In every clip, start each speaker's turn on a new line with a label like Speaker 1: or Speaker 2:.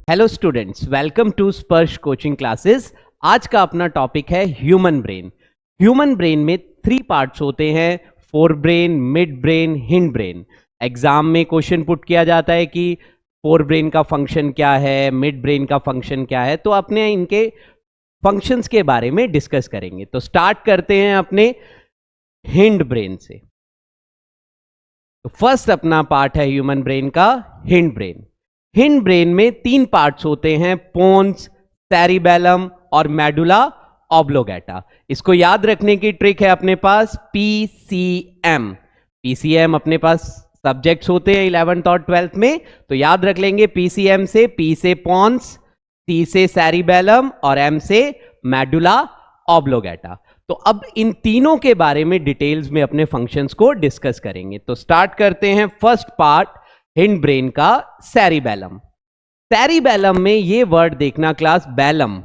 Speaker 1: Hello students, welcome to स्पर्श coaching classes. आज का अपना टॉपिक है ह्यूमन ब्रेन। ह्यूमन ब्रेन में 3 पार्ट्स होते हैं, fore brain, mid brain, hind brain. Exam में क्वेश्चन पुट किया जाता है कि फोर ब्रेन का फंक्शन क्या है, मिड ब्रेन का फंक्शन क्या है, तो अपने इनके फंक्शंस के बारे में डिस्कस करेंगे। तो स्टार्ट करते हैं अपने हिंड ब्रेन से। तो फर्स्ट अपना पार्ट है ह्यूमन ब्रेन का हिंड ब्रेन। हिंड ब्रेन में 3 पार्ट्स होते हैं, पोन्स, सेरिबेलम और मेडुला ऑब्लोगेटा। इसको याद रखने की ट्रिक है अपने पास पीसीएम। पीसीएम अपने पास सब्जेक्ट्स होते हैं 11th और 12th में, तो याद रख लेंगे पीसीएम से पी से पोन्स, सी से सेरिबेलम और एम से मेडुला ऑब्लोगेटा। तो अब इन तीनों के बारे में डिटेल्स में अपने फंक्शंस को डिस्कस करेंगे। तो स्टार्ट करते हैं फर्स्ट पार्ट हिंड ब्रेन का, सेरिबेलम। सेरिबेलम में ये वर्ड देखना क्लास, बेलम।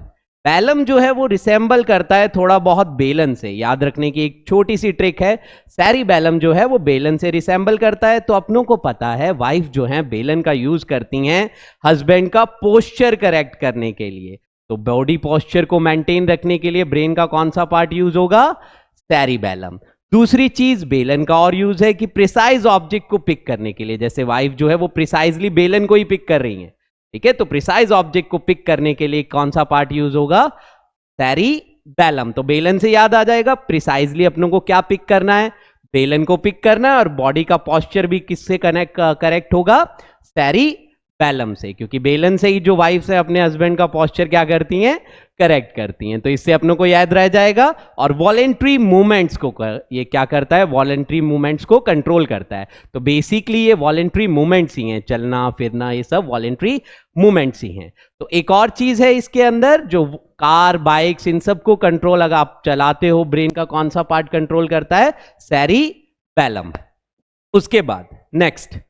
Speaker 1: बेलम जो है वो रिसेंबल करता है थोड़ा बहुत बेलन से। याद रखने की एक छोटी सी ट्रिक है, सेरिबेलम जो है वो बेलन से रिसेंबल करता है। तो अपनों को पता है वाइफ जो है बेलन का यूज करती हैं हस्बैंड का पोस्चर करेक्ट करने के लिए। तो बॉडी पोस्चर को मेंटेन रखने के लिए ब्रेन का कौन सा पार्ट यूज होगा? सेरिबेलम। दूसरी चीज बेलन का और यूज है कि प्रिसाइज ऑब्जेक्ट को पिक करने के लिए, जैसे वाइफ जो है वो प्रिसाइजली बेलन को ही पिक कर रही है, ठीक है। तो प्रिसाइज ऑब्जेक्ट को पिक करने के लिए कौन सा पार्ट यूज होगा? सेरिबेलम। तो बेलन से याद आ जाएगा प्रिसाइजली अपनों को क्या पिक करना है, बेलन को पिक करना है। और बॉडी का पोस्चर भी किससे करेक्ट होगा? सेरिबेलम से, क्योंकि बेलन से ही जो वाइफ है अपने हस्बैंड का पोस्चर क्या करती हैं? करेक्ट करती हैं। तो इससे अपनों को याद रह जाएगा। और वॉलेंट्री मूवमेंट्स को ये क्या करता है? वॉलेंट्री मूवमेंट्स को कंट्रोल करता है। तो बेसिकली ये वॉलेंट्री मूवमेंट्स ही हैं, चलना फिरना ये सब वॉलेंट्री मूवमेंट्स ही हैं। तो एक और चीज है इसके अंदर, जो कार बाइक्स इन सब को कंट्रोल अगर आप चलाते हो, ब्रेन का कौन सा पार्ट कंट्रोल करता है? सेरिबेलम। उसके बाद नेक्स्ट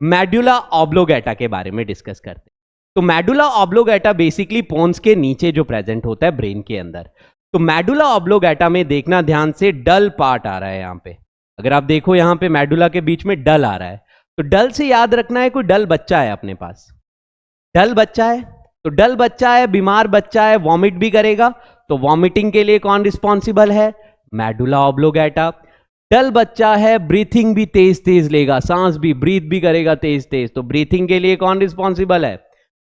Speaker 1: मेडुला ऑब्लोगेटा के बारे में डिस्कस करते हैं। तो मेडुला ऑब्लोगेटा बेसिकली पोन्स के नीचे जो प्रेजेंट होता है ब्रेन के अंदर। तो मेडुला ऑब्लोगेटा में देखना ध्यान से, डल पार्ट आ रहा है यहां पे। अगर आप देखो यहां पे मेडुला के बीच में डल आ रहा है, तो डल से याद रखना है कोई डल बच्चा है अपने पास। डल बच्चा है, तो डल बच्चा है, बीमार बच्चा है, वॉमिट भी करेगा। तो वॉमिटिंग के लिए कौन रिस्पॉन्सिबल है? मेडुला ऑब्लोगेटा। डल बच्चा है, ब्रीथिंग भी तेज तेज लेगा, सांस भी, ब्रीथ भी करेगा तेज तेज। तो ब्रीथिंग के लिए कौन रिस्पॉन्सिबल है?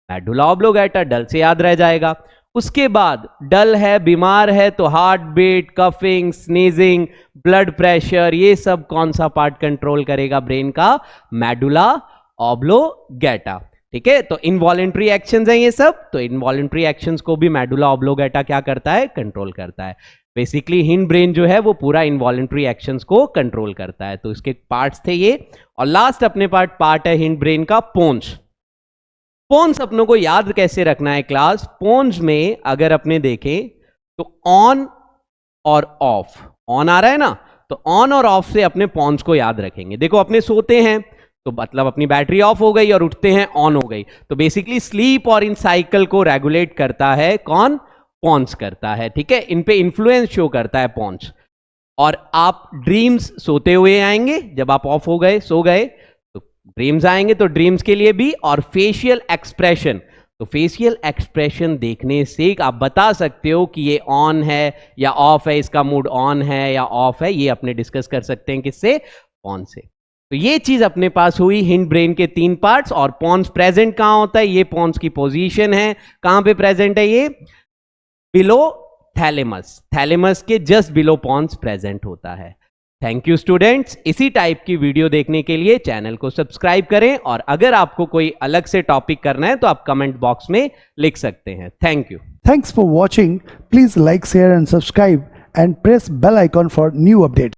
Speaker 1: मेडुला ऑब्लोगेटा। डल से याद रह जाएगा। उसके बाद डल है, बीमार है, तो heart beat, coughing, sneezing, blood pressure, ये सब कौन सा पार्ट कंट्रोल करेगा ब्रेन का? मेडुला ऑब्लोगेटा, ठीक है। तो इनवॉलेंट्री एक्शंस हैं ये सब, तो इनवॉलेंट्री एक्शंस को भी मेडुला ऑब्लोगेटा क्या करता है? कंट्रोल करता है। बेसिकली हिंड ब्रेन जो है वो पूरा इनवॉलेंट्री एक्शंस को कंट्रोल करता है। तो इसके पार्ट्स थे ये। और लास्ट अपने पार्ट है हिंड ब्रेन का, पोन्स। पोन्स अपनों को याद कैसे रखना है क्लास? पोन्स में अगर अपने देखें तो ऑन और ऑफ, ऑन आ रहा है ना, तो ऑन और ऑफ से अपने पोन्स को याद रखेंगे। देखो अपने सोते हैं तो मतलब अपनी बैटरी ऑफ हो गई और उठते हैं ऑन हो गई। तो बेसिकली स्लीप और इन साइकिल को रेगुलेट करता है कौन? पोन्स करता है, ठीक है। इन पे इंफ्लुएंस शो करता है पोन्स। और आप ड्रीम्स सोते हुए आएंगे, जब आप ऑफ हो गए, सो गए, तो ड्रीम्स आएंगे। तो ड्रीम्स के लिए भी। और फेशियल एक्सप्रेशन, तो फेशियल एक्सप्रेशन देखने से आप बता सकते हो कि ये ऑन है या ऑफ है, इसका मूड ऑन है या ऑफ है। ये अपने डिस्कस कर सकते हैं किससे? पोन से। तो ये चीज अपने पास हुई हिंड ब्रेन के 3 पार्ट्स। और पोन्स प्रेजेंट कहां होता है? ये पोन्स की पोजीशन है, कहां पे प्रेजेंट है ये? Below thalamus. थैलेमस के जस्ट बिलो पोन्स प्रेजेंट होता है। Thank you students. इसी टाइप की वीडियो देखने के लिए चैनल को सब्सक्राइब करें। और अगर आपको कोई अलग से टॉपिक करना है तो आप कमेंट बॉक्स में लिख सकते हैं। Thank you.
Speaker 2: Thanks for watching. Please like, share and subscribe and press bell icon for new updates.